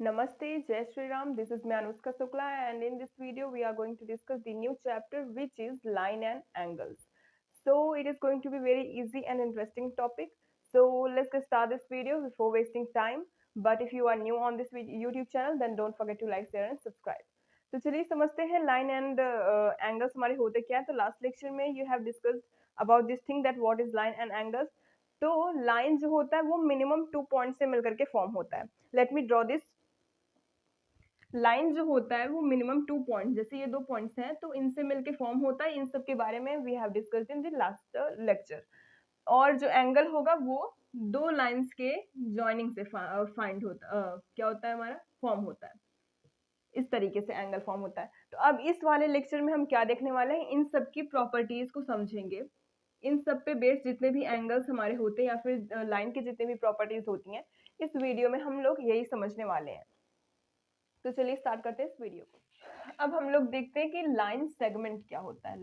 Namaste, Jai Shri Ram. This is me Anushka Shukla, and in this video we are going to discuss the new chapter, which is line and angles. So it is going to be very easy and interesting topic. So let's get start this video before wasting time. But if you are new on this YouTube channel, then don't forget to like, share and subscribe. तो चलिए समझते हैं line and angles हमारे होते क्या है. तो last lecture में you have discussed about this thing that what is line and angles. तो लाइन जो होता है वो मिनिमम 2 पॉइंट से मिलकर के फॉर्म होता है. Let me draw this. Line जो होता है वो मिनिमम 2 पॉइंट, जैसे ये 2 पॉइंट्स हैं तो इनसे मिलके फॉर्म होता है. इन सब के बारे में we have discussed in the last lecture. और जो एंगल होगा वो दो लाइंस के जॉइनिंग से फाइंड होता क्या होता है हमारा फॉर्म होता है. इस तरीके से एंगल फॉर्म होता है. तो अब इस वाले लेक्चर में हम क्या देखने वाले हैं, इन सब की प्रॉपर्टीज को समझेंगे. इन सब पे बेस्ड जितने भी एंगल्स हमारे होते हैं या फिर लाइन की जितने भी प्रॉपर्टीज होती हैं, इस वीडियो में हम लोग यही समझने वाले हैं. तो चलिए स्टार्ट करते हैं इस वीडियो को. अब हम लोग देखते हैं कि लाइन सेगमेंट क्या होता है.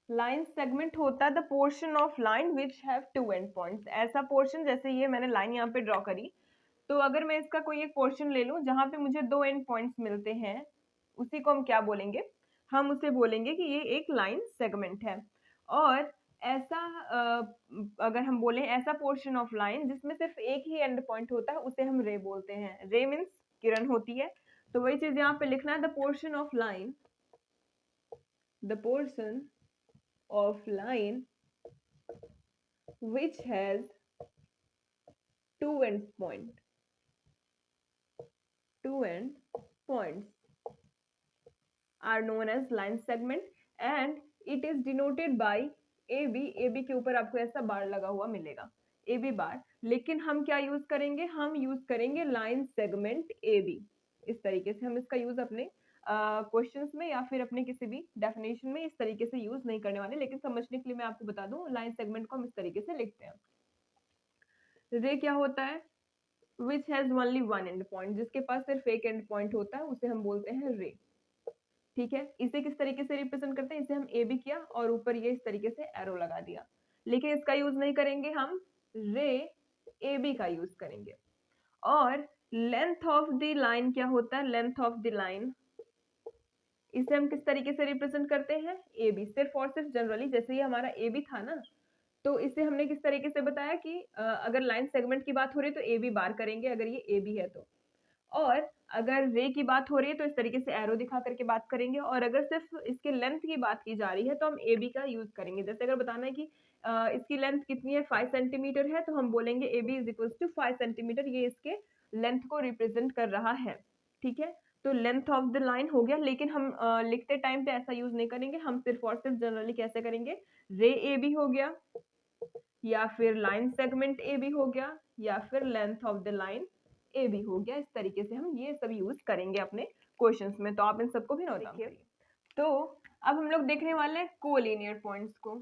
लाइन सेगमेंट होता है the portion of line which have two end points. ऐसा पोर्शन, जैसे ये मैंने लाइन यहाँ पे ड्रॉ करी, तो अगर मैं इसका कोई एक पोर्शन ले लूं जहां पे मुझे 2 एंड पॉइंट्स मिलते हैं, उसी को हम क्या बोलेंगे, हम उसे बोलेंगे कि ये एक लाइन सेगमेंट है. और ऐसा अगर हम बोले ऐसा पोर्शन ऑफ लाइन जिसमें सिर्फ एक ही एंड पॉइंट होता है, उसे हम रे बोलते हैं. रे मीन्स किरण होती है. तो वही चीज यहाँ पे लिखना है, the portion of line which has two end points are known as line segment and it is denoted by AB. AB के ऊपर आपको ऐसा बार लगा हुआ मिलेगा, AB बार. लेकिन हम क्या यूज करेंगे, हम यूज करेंगे लाइन सेगमेंट AB. इस तरीके से हम इसका यूज अपने क्वेश्चंस में या फिर अपने किसी भी डेफिनेशन में इस तरीके से यूज नहीं करने वाले. लेकिन समझने के लिए मैं आपको बता दूं, लाइन सेगमेंट को हम इस तरीके से लिखते हैं. रे क्या होता है, which has only one and point, जिसके पास सिर्फ एक एंड पॉइंट होता है, उसे हम बोलते हैं रे. ठीक है. इसे किस तरीके से रिप्रेजेंट करते हैं, इसे हम ए बी किया और ऊपर ये इस तरीके से एरो लगा दिया. लेकिन इसका यूज नहीं करेंगे, हम रे ए बी का यूज करेंगे. और लेंथ ऑफ द लाइन क्या होता है, लेंथ ऑफ द लाइन, इसे हम किस तरीके से रिप्रेजेंट करते हैं, ए बी. सिर्फ और सिर्फ जनरली, जैसे ये हमारा ए बी था ना, तो इसे हमने किस तरीके से बताया कि अगर लाइन सेगमेंट की बात हो रही है तो ए बी बार करेंगे अगर ये ए बी है तो. और अगर रे की बात हो रही है तो इस तरीके से एरो दिखा करके बात करेंगे. और अगर सिर्फ इसके लेंथ की बात की जा रही है तो हम ए बी का यूज करेंगे. जैसे अगर बताना है कि इसकी लेंथ कितनी है, 5 सेंटीमीटर है, तो हम बोलेंगे A B is equal to 5 centimetre. ये इसके लेंथ को रिप्रेजेंट कर रहा है. ठीक है. तो लेंथ ऑफ द लाइन हो गया. लेकिन हम लिखते टाइम पे ऐसा यूज नहीं करेंगे, हम सिर्फ और सिर्फ जनरली कैसे करेंगे, रे ए बी हो गया या फिर लाइन सेगमेंट ए बी हो गया या फिर length of the line A B हो गया. इस तरीके से हम ये सब यूज करेंगे अपने क्वेश्चंस में. तो आप इन सबको भी नोट करिए. तो अब हम लोग देखने वाले हैं कोलिनियर पॉइंट्स को.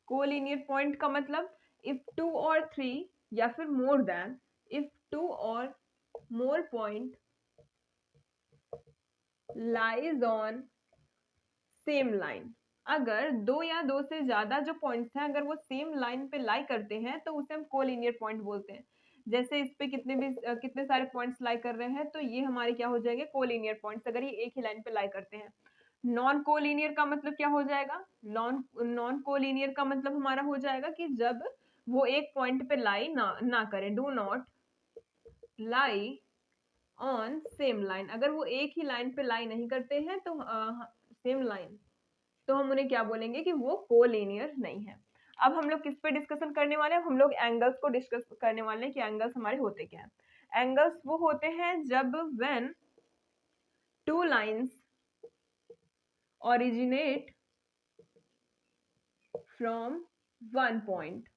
कोलिनियर पॉइंट का मतलब इफ 2 और 3 या फिर मोर देन, इफ 2 और more point lies on same line. अगर 2 या 2 से ज्यादा जो पॉइंट्स हैं अगर वो सेम लाइन पे लाई करते हैं तो उसे हम कोलिनियर पॉइंट बोलते हैं. जैसे इस पे कितने सारे पॉइंट्स लाई कर रहे हैं, तो ये हमारे क्या हो जाएंगे, कोलिनियर पॉइंट्स, अगर ये एक ही लाइन पे लाई करते हैं. नॉन कोलिनियर का मतलब क्या हो जाएगा, नॉन कोलिनियर का मतलब हमारा हो जाएगा कि जब वो एक पॉइंट पे लाई ना करें, do not lie on same line. अगर वो एक ही लाइन पे लाई नहीं करते हैं तो सेम लाइन, तो हम उन्हें क्या बोलेंगे कि वो कोलिनियर नहीं है. अब हम लोग किस पे डिस्कशन करने वाले हैं, हम लोग एंगल्स को डिस्कस करने वाले हैं कि एंगल्स हमारे होते क्या हैं. एंगल्स वो होते हैं जब when two lines originate from one point.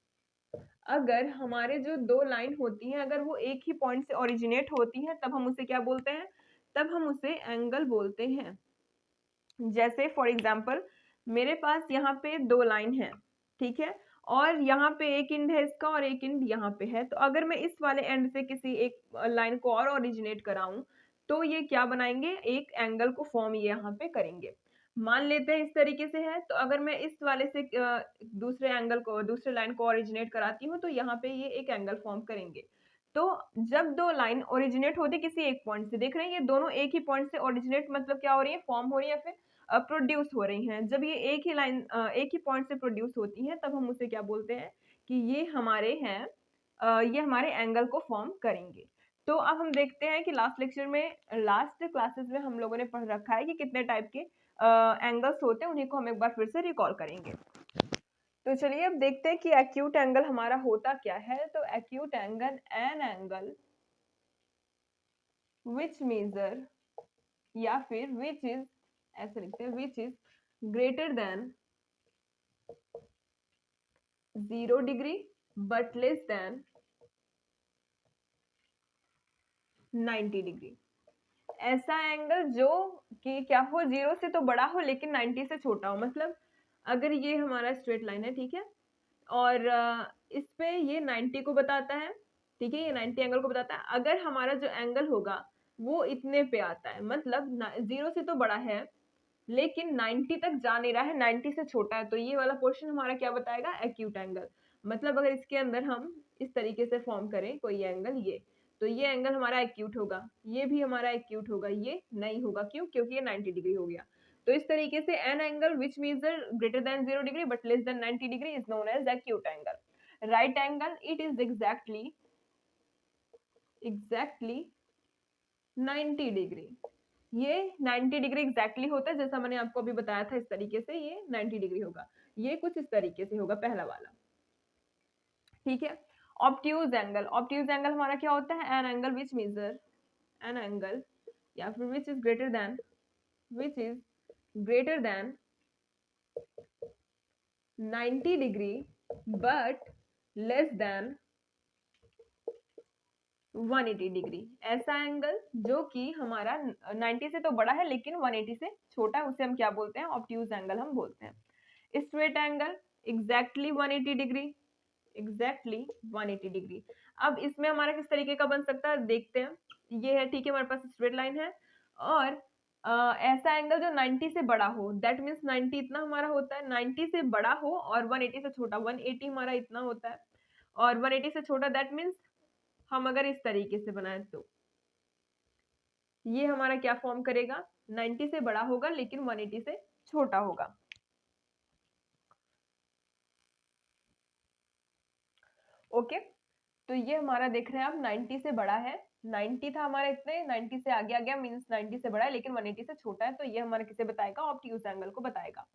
अगर हमारे जो 2 लाइन होती हैं अगर वो एक ही पॉइंट से ओरिजिनेट होती हैं, तब हम उसे क्या बोलते हैं, तब हम उसे एंगल बोलते हैं. जैसे फॉर एग्जाम्पल मेरे पास यहाँ पे 2 लाइन है, ठीक है, और यहाँ पे एक एंड है इसका और एक एंड यहाँ पे है. तो अगर मैं इस वाले एंड से किसी एक लाइन को और ओरिजिनेट कराऊं तो ये क्या बनाएंगे, एक एंगल को फॉर्म ये यहाँ पे करेंगे. मान लेते हैं इस तरीके से है, तो अगर मैं इस वाले से दूसरे एंगल को, दूसरे लाइन को ओरिजिनेट कराती हूँ, तो यहाँ पे ये एक एंगल फॉर्म करेंगे। तो जब दो लाइन ओरिजिनेट होती किसी एक पॉइंट से, देख रहे हैं ये दोनों एक ही पॉइंट से ओरिजिनेट मतलब क्या हो रही है, फॉर्म हो रही है या फिर प्रोड्यूस हो रही हैं। जब ये एक ही लाइन एक ही पॉइंट से प्रोड्यूस होती हैं, तब हम उसे क्या बोलते हैं कि ये हमारे हैं, ये हमारे एंगल को फॉर्म करेंगे। तो अब हम देखते हैं कि लास्ट लेक्चर में, लास्ट क्लासेस में हम लोगों ने पढ़ रखा है कि कितने टाइप के एंगल्स होते हैं, उन्हीं को हम एक बार फिर से रिकॉल करेंगे। तो चलिए अब देखते हैं कि एक्यूट एंगल हमारा होता क्या है। तो acute angle an angle which measure, या फिर विच इज, ऐसे लिखते हैं, which is greater than 0 degree but less than 90 degree. ऐसा एंगल जो कि क्या हो, 0 से तो बड़ा हो लेकिन 90 से छोटा हो। मतलब अगर ये हमारा स्ट्रेट लाइन है, ठीक है, और इस पे ये 90 को बताता है, ठीक है, ये 90 एंगल को बताता है। अगर हमारा जो एंगल होगा वो इतने पे आता है, मतलब 0 से तो बड़ा है लेकिन 90 तक जा नहीं रहा है, 90 से छोटा है, तो ये वाला पोर्शन हमारा क्या बताएगा, एक्यूट एंगल। मतलब अगर इसके अंदर हम इस तरीके से फॉर्म करें कोई एंगल, ये, तो ये एंगल हमारा एक्यूट होगा, ये भी हमारा एक्यूट होगा, ये नहीं होगा। क्यों? क्योंकि ये 90 डिग्री हो गया। तो इस तरीके से an angle which measure greater than 0 degree but less than 90 degree is known as acute angle. Right angle, it is exactly 90 degree. ये 90 डिग्री एग्जैक्टली होता है, जैसा मैंने आपको अभी बताया था, इस तरीके से ये 90 डिग्री होगा। ये कुछ इस तरीके से होगा पहला वाला, ठीक है। ऑब्ट्यूज एंगल, ऑब्ट्यूज एंगल हमारा क्या होता है, an angle which measure, an angle या फिर which is greater than, which is greater than 90 degree but less than 180 degree. ऐसा एंगल जो कि हमारा 90 से तो बड़ा है लेकिन 180 से छोटा है, उसे हम क्या बोलते हैं, ऑब्ट्यूज एंगल हम बोलते हैं। Straight angle exactly 180 degree, exactly 180 degree. अब इसमें हमारा किस तरीके का बन सकता है, देखते हैं। ये है, ठीक है, हमारे पास स्ट्रेट लाइन है और ऐसा एंगल जो 90 से बड़ा हो, दैट मीन्स 90 इतना हमारा होता है, 90 से बड़ा हो और 180 से छोटा, 180 हमारा इतना होता है और 180 से छोटा, दैट मीन्स हम अगर इस तरीके से बनाए तो ये हमारा क्या फॉर्म करेगा, 90 से बड़ा होगा लेकिन 180 से छोटा होगा। ओके, तो ये हमारा देख रहे हैं आप, 90 से बड़ा है, 90 था हमारा, इतने 90 से आगे आ गया, मीन्स 90 से बड़ा है लेकिन 180 से छोटा है, तो ये हमारा किसे बताएगा, ऑब्ट्यूज एंगल को बताएगा।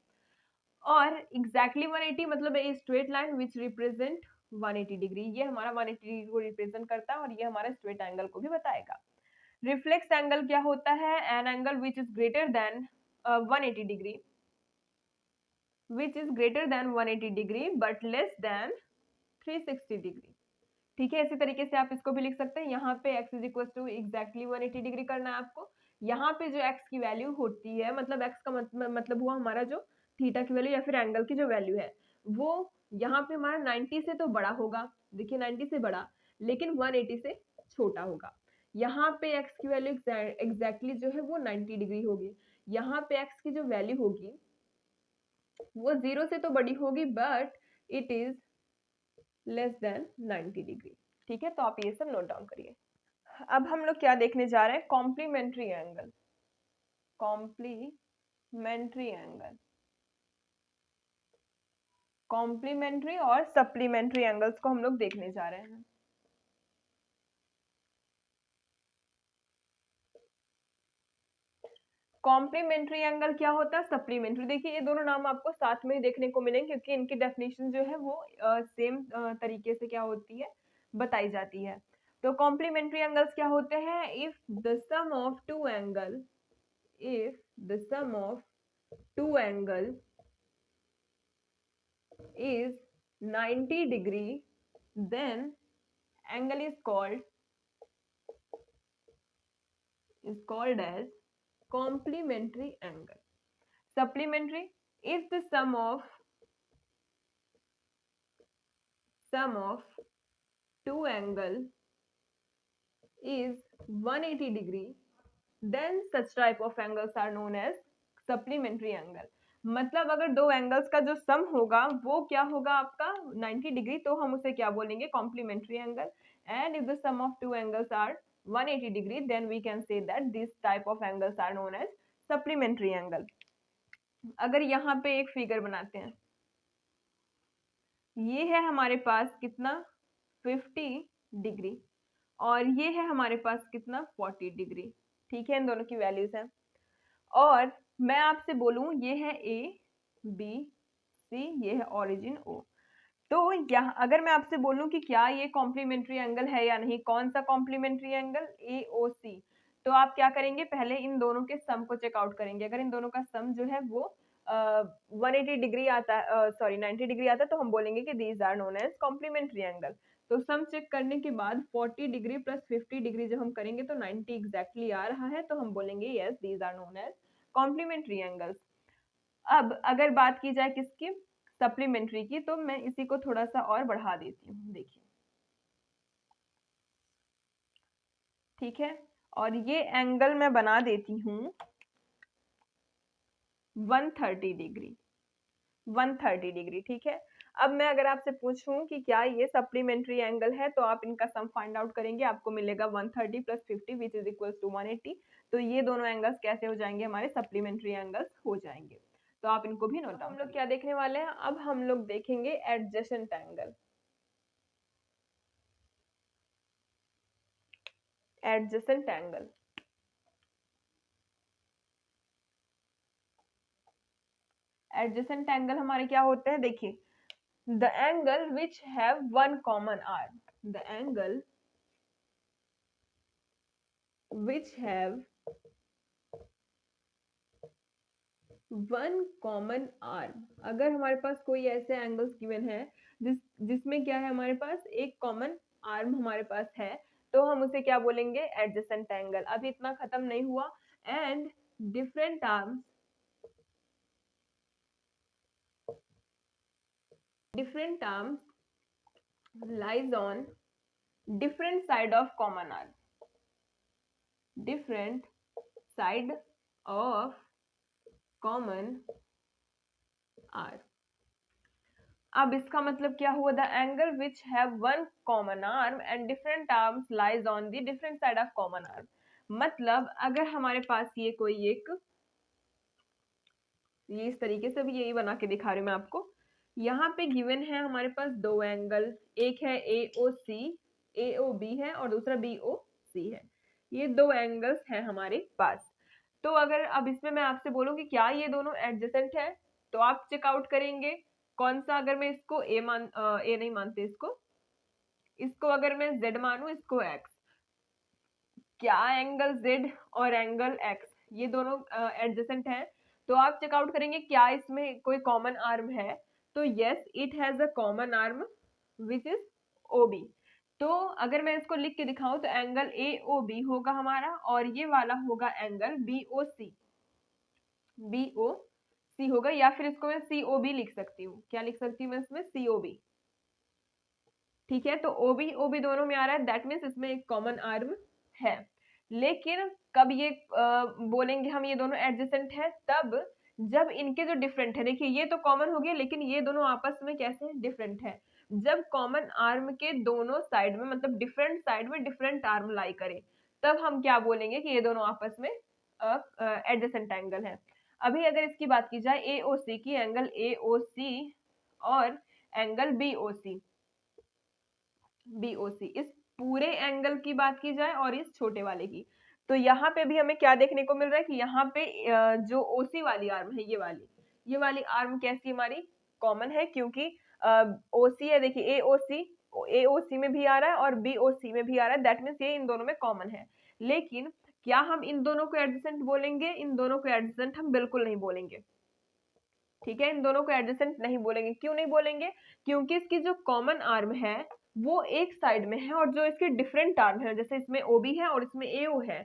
और एग्जैक्टली 180 मतलब a straight line which represent 180 degree, ये हमारा 180 डिग्री को रिप्रेजेंट करता है और ये हमारा स्ट्रेट एंगल को भी बताएगा। रिफ्लेक्स एंगल क्या होता है, an angle which is greater then 180 degree, which is greater then 180 degree but less then 360 degree. ठीक है, इसी तरीके से आप इसको भी लिख सकते हैं। यहाँ पे x is equal to exactly 180 degree करना है आपको। यहाँ पे जो x की वैल्यू होती है, मतलब x का मतलब हुआ हमारा जो थीटा की वैल्यू या फिर एंगल की जो वैल्यू है, वो यहाँ पे हमारा 90 से तो बड़ा होगा, देखिए 90 से बड़ा, लेकिन 180 से छोटा होगा। यहाँ पे x की वैल्यू एग्जैक्टली जो है वो 90 डिग्री होगी। यहाँ पे x की जो वैल्यू होगी वो 0 से तो बड़ी होगी but it is less than 90 degree. ठीक है, तो आप ये सब नोट डाउन करिए। अब हम लोग क्या देखने जा रहे हैं, complementary angle, complementary angle, complementary और सप्लीमेंट्री एंगल्स को हम लोग देखने जा रहे हैं। कॉम्प्लीमेंट्री एंगल क्या होता है, सप्लीमेंट्री, देखिए ये दोनों नाम आपको साथ में ही देखने को मिलेंगे क्योंकि इनकी डेफिनेशन जो है वो सेम तरीके से क्या होती है, बताई जाती है। तो कॉम्प्लीमेंट्री एंगल्स क्या होते हैं, if the sum of two angle, if the sum of two angle is 90 degree, then angle is called as complementary angle. Supplementary, if the sum of two angle is 180 degree, then such type of angles are known as supplementary angle मतलब अगर दो angles का जो सम होगा वो क्या होगा आपका 90 डिग्री, तो हम उसे क्या बोलेंगे, complementary angle. And if the sum of two angles are 180 degree then we can say that this type of angles are known as supplementary angle. अगर यहाँ पे एक फिगर बनाते हैं, ये है हमारे पास कितना 50 डिग्री और ये है हमारे पास कितना 40 डिग्री, ठीक है, इन दोनों की वैल्यूज हैं। और मैं आपसे बोलूं ये है ए बी सी, ये है ओरिजिन ओ, तो यहाँ अगर मैं आपसे बोलूं कि क्या ये कॉम्प्लीमेंट्री एंगल है या नहीं, कौन सा कॉम्प्लीमेंट्री एंगल, ए ओ सी, तो आप क्या करेंगे, पहले इन दोनों के सम को चेकआउट करेंगे। अगर इन दोनों का सम जो है वो 180 डिग्री आता है, सॉरी 90 डिग्री आता है, तो हम बोलेंगे कि these are known as complementary angle. तो सम चेक करने के बाद 40 डिग्री प्लस 50 डिग्री जब हम करेंगे तो 90 एग्जैक्टली आ रहा है, तो हम बोलेंगे yes these are known as complementary angles. अब अगर बात की जाए किसकी, सप्लीमेंट्री की, तो मैं इसी को थोड़ा सा और बढ़ा देती हूँ, देखिए, ठीक है, और ये एंगल मैं बना देती हूँ 130 डिग्री, 130 डिग्री, ठीक है। अब मैं अगर आपसे पूछूं कि क्या ये सप्लीमेंट्री एंगल है, तो आप इनका सम फाइंड आउट करेंगे, आपको मिलेगा 130 plus 50 which is equals to 180। तो ये दोनों एंगल्स कैसे हो जाएंगे, हमारे सप्लीमेंट्री एंगल्स हो जाएंगे। तो आप इनको भी नोट डाउन। हम लोग क्या देखने वाले हैं, अब हम लोग देखेंगे adjacent angle. Adjacent angle, adjacent angle हमारे क्या होते हैं, देखिए, the angle which have one common arm, the angle which have one common arm. अगर हमारे पास कोई ऐसे एंगल्स गिवन है जिसमें क्या है, हमारे पास एक कॉमन आर्म हमारे पास है, तो हम उसे क्या बोलेंगे, एडजेसेंट एंगल। अभी इतना खत्म नहीं हुआ। And different arms, different arms lies on different side of common arm, different side of common arm। अब इसका मतलब क्या हुआ, the angle which have one common arm and different arms lies on the different side of common arm. मतलब अगर हमारे पास ये कोई एक, ये इस तरीके से भी यही बना के दिखा रही हूँ मैं आपको, यहाँ पे गिवन है हमारे पास दो एंगल, एक है AOC, AOB है, और दूसरा BOC है। ये दो एंगल्स हैं हमारे पास। तो अगर अब इसमें मैं आपसे बोलूँ कि क्या ये दोनों एडजेसेंट है, तो आप चेकआउट करेंगे कौन सा, अगर मैं इसको A नहीं मानते, इसको अगर मैं Z मानूं, इसको X, क्या एंगल Z और एंगल X ये दोनों एडजेसेंट हैं, तो आप चेकआउट करेंगे क्या इसमें कोई कॉमन आर्म है, तो yes it has a common arm which is OB। तो अगर मैं इसको लिख के दिखाऊं तो एंगल AOB होगा हमारा, और ये वाला होगा एंगल BOC, BOC होगा, या फिर इसको मैं COB लिख सकती हूँ। क्या लिख सकती हूँ मैं इसमें, COB, ठीक है। तो OB दोनों में आ रहा है, दैट मीन्स इसमें एक कॉमन आर्म है। लेकिन कब ये बोलेंगे हम ये दोनों एडजेसेंट है, तब जब इनके जो डिफरेंट है, देखिए ये तो कॉमन हो गया लेकिन ये दोनों आपस में कैसे डिफरेंट है, जब कॉमन आर्म के दोनों साइड में, मतलब डिफरेंट साइड में डिफरेंट आर्म लाई करे, तब हम क्या बोलेंगे कि ये दोनों आपस में एडजेसेंट एंगल है। अभी अगर इसकी बात की जाए AOC की, एंगल AOC और एंगल BOC, इस पूरे एंगल की बात की जाए और इस छोटे वाले की, तो यहाँ पे भी हमें क्या देखने को मिल रहा है कि यहाँ पे जो OC वाली आर्म है, ये वाली आर्म कैसी हमारी कॉमन है, क्योंकि OC है, देखिए AOC में भी आ रहा है और BOC में भी आ रहा है, दैट मीन्स ये इन दोनों में कॉमन है। लेकिन क्या हम इन दोनों को एडजेसेंट बोलेंगे, इन दोनों को एडजेसेंट हम बिल्कुल नहीं बोलेंगे, ठीक है, इन दोनों को एडजेसेंट नहीं बोलेंगे। क्यों नहीं बोलेंगे, क्योंकि इसकी जो कॉमन आर्म है वो एक साइड में है, और जो इसके डिफरेंट आर्म है, जैसे इसमें OB है और इसमें AO है,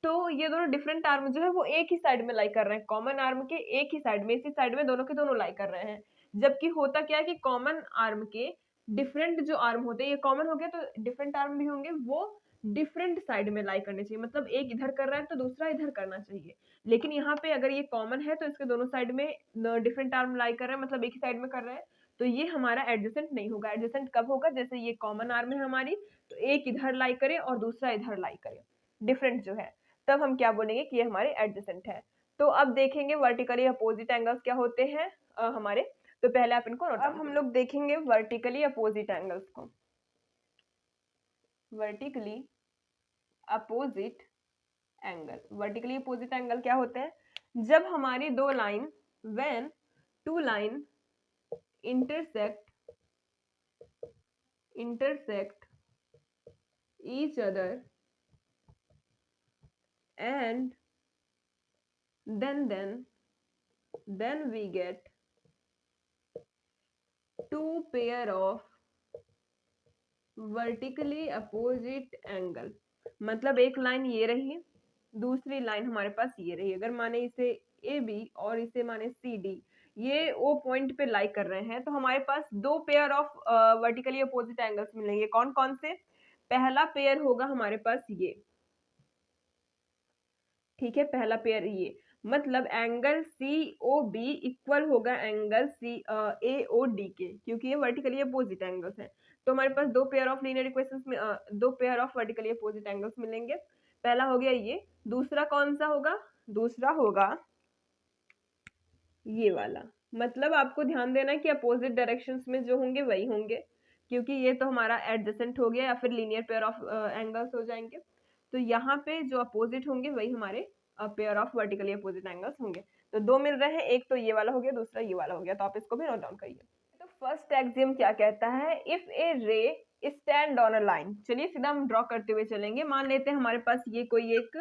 तो ये दोनों डिफरेंट आर्म जो है वो एक ही साइड में लाई कर रहे हैं, कॉमन आर्म के एक ही साइड में, इसी साइड में दोनों के दोनों लाई कर रहे हैं। जबकि होता क्या है कि कॉमन आर्म के डिफरेंट जो आर्म होते हैं, ये कॉमन हो गया तो डिफरेंट आर्म भी होंगे, वो डिफरेंट साइड में लाई करने चाहिए, मतलब एक इधर कर रहा है तो दूसरा इधर करना चाहिए। लेकिन यहाँ पे अगर ये कॉमन है तो इसके दोनों साइड में डिफरेंट आर्म लाई कर रहे हैं, मतलब एक ही साइड में कर रहे हैं, तो ये हमारा एडजेसेंट नहीं होगा। एडजेसेंट कब होगा, जैसे ये कॉमन आर्म है हमारी, तो एक इधर लाई करे और दूसरा इधर लाई करे, डिफरेंट जो है, तब हम क्या बोलेंगे कि ये हमारे एडजेसेंट है। तो अब देखेंगे वर्टिकली अपोजिट एंगल्स क्या होते हैं हमारे। तो पहले आप इनको नोट, अब हम लोग देखेंगे वर्टिकली अपोजिट एंगल्स को। Vertically opposite angle, vertically opposite angle क्या होते हैं, जब हमारी दो line, when two line intersect each other and then we get two pair of vertically opposite angle। मतलब एक लाइन ये रही, दूसरी लाइन हमारे पास ये रही। अगर माने इसे ए बी और इसे माने सी डी, ये ओ पॉइंट पे लाई कर रहे हैं, तो हमारे पास दो pair of vertically opposite angles मिलेंगे। कौन कौन से, पहला पेयर होगा हमारे पास ये, ठीक है, पहला पेयर ये, मतलब angle C O B equal होगा angle C A O D के, क्योंकि ये वर्टिकली अपोजिट एंगल्स हैं। तो हमारे पास दो पेयर ऑफ लीनियर इक्वेशंस में दो pair of vertically opposite angles मिलेंगे। पहला हो गया ये, दूसरा कौन सा होगा, दूसरा होगा ये वाला। मतलब आपको ध्यान देना है कि अपोजिट डायरेक्शंस में जो होंगे वही होंगे, क्योंकि ये तो हमारा एडजेसेंट हो गया या फिर लीनियर पेयर ऑफ एंगल्स हो जाएंगे। तो यहाँ पे जो अपोजिट होंगे वही हमारे pair of vertically opposite angles होंगे। तो दो मिल रहे हैं, एक तो ये वाला हो गया, दूसरा ये वाला हो गया, तो आप इसको भी नोट डाउन करिए। तो फर्स्ट एक्सियम क्या कहता है, इफ ए रे स्टैंड ऑन अ लाइन। चलिए सीधा हम ड्रॉ करते हुए चलेंगे। मान लेते हैं हमारे पास ये कोई एक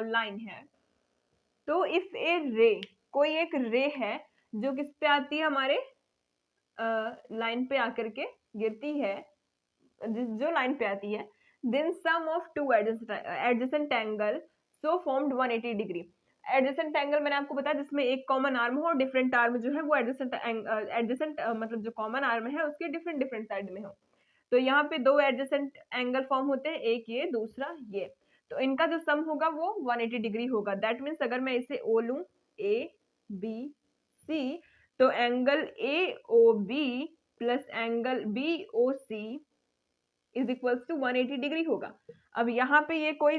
लाइन है, तो इफ ए रे, कोई एक रे है जो किस पे आती है, हमारे लाइन पे आकर के गिरती है, जो लाइन पे आती है, then sum of two adjacent angle so formed 180 degree. Adjacent angle मैंने आपको बताया जिसमें एक कॉमन आर्म हो और डिफरेंट आर्म जो है वो एडजेसेंट मतलब जो कॉमन आर्म है उसके डिफरेंट डिफरेंट साइड में हो। तो यहाँ पे दो एडजेसेंट एंगल फॉर्म होते हैं, एक ये दूसरा ये, तो इनका जो सम होगा वो 180 डिग्री होगा। दैट मीन्स अगर मैं इसे ओ लूं, ए बी सी, तो angle A O B plus angle B O C is equals to 180 degree होगा। अब यहाँ पे ये कोई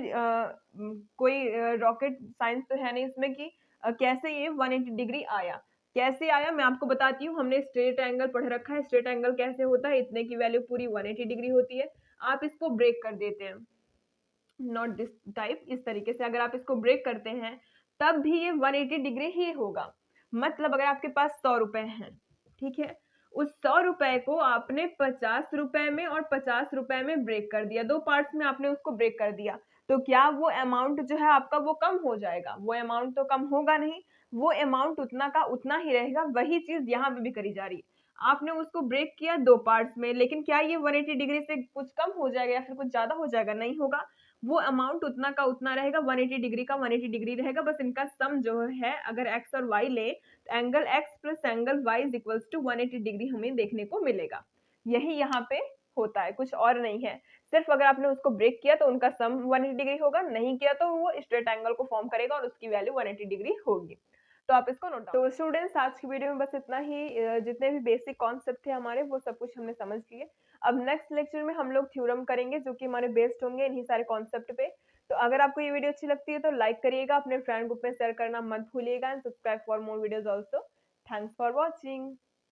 रॉकेट साइंस तो है नहीं इसमें कि कैसे ये 180 डिग्री आया, कैसे आया मैं आपको बताती हूँ। हमने स्ट्रेट एंगल पढ़ रखा है, स्ट्रेट एंगल कैसे होता है, इतने की वैल्यू पूरी 180 डिग्री होती है। आप इसको ब्रेक कर देते हैं, नॉट दिस टाइप, इस तरीके से अगर आप इसको ब्रेक करते हैं तब भी ये 180 डिग्री ही होगा। मतलब अगर आपके पास 100 रुपए हैं, ठीक है, उस 100 रुपए को आपने 50 रुपए में और 50 रुपए में ब्रेक कर दिया, दो पार्ट्स में आपने उसको ब्रेक कर दिया, तो क्या वो अमाउंट जो है आपका वो कम हो जाएगा? वो अमाउंट तो कम होगा नहीं, वो अमाउंट उतना का उतना ही रहेगा। वही चीज यहाँ पे भी करी जा रही है, आपने उसको ब्रेक किया दो पार्ट्स में, लेकिन क्या ये 180 डिग्री से कुछ कम हो जाएगा या फिर कुछ ज्यादा हो जाएगा? नहीं होगा, वो अमाउंट उतना का उतना रहेगा, 180 डिग्री का 180 डिग्री रहेगा। बस इनका सम जो है, अगर एक्स और वाई ले तो angle X plus angle Y is equals to 180 degree हमें देखने को मिलेगा। यही यहाँ पे होता है, कुछ और नहीं है। सिर्फ अगर आपने उसको ब्रेक किया तो उनका सम 180 डिग्री होगा, नहीं किया तो वो स्ट्रेट एंगल को फॉर्म करेगा और उसकी वैल्यू 180 डिग्री होगी। तो आप इसको नोट डाउन। तो स्टूडेंट्स आज की वीडियो में बस इतना ही। जितने भी बेसिक कॉन्सेप्ट थे हमारे वो सब कुछ हमने समझ लिए। अब नेक्स्ट लेक्चर में हम लोग थ्योरम करेंगे जो कि हमारे बेस्ड होंगे इन्हीं सारे कॉन्सेप्ट पे। तो अगर आपको ये वीडियो अच्छी लगती है तो लाइक करिएगा, अपने फ्रेंड ग्रुप में शेयर करना मत भूलिएगा, and subscribe for more videos also. Thanks for watching.